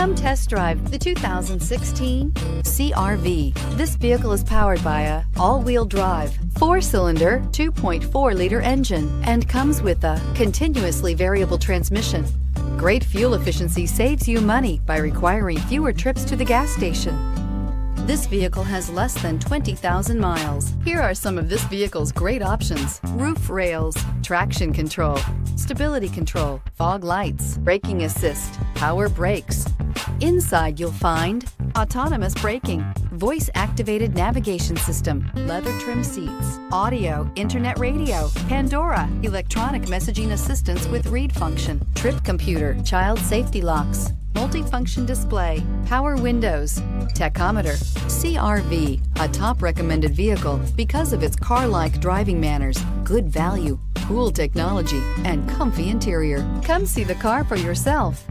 Come test drive the 2016 CR-V. This vehicle is powered by a all-wheel drive, 4-cylinder, 2.4-liter engine and comes with a continuously variable transmission. Great fuel efficiency saves you money by requiring fewer trips to the gas station. This vehicle has less than 20,000 miles. Here are some of this vehicle's great options: roof rails, traction control, stability control, fog lights, braking assist, power brakes. Inside you'll find autonomous braking, voice-activated navigation system, leather trim seats, audio, internet radio, Pandora, electronic messaging assistance with read function, trip computer, child safety locks, multifunction display, power windows, tachometer. CR-V, a top recommended vehicle because of its car-like driving manners, good value, cool technology, and comfy interior. Come see the car for yourself.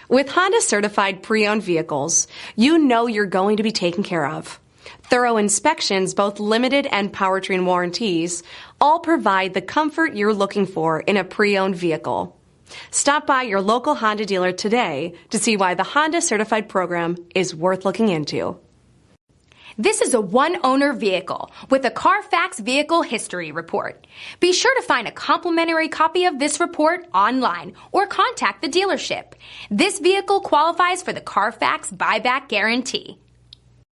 With Honda certified pre-owned vehicles, you know you're going to be taken care of. Thorough inspections, both limited and powertrain warranties, all provide the comfort you're looking for in a pre-owned vehicle. Stop by your local Honda dealer today to see why the Honda certified program is worth looking into. This is a one-owner vehicle with a Carfax Vehicle History Report. Be sure to find a complimentary copy of this report online or contact the dealership. This vehicle qualifies for the Carfax Buyback Guarantee.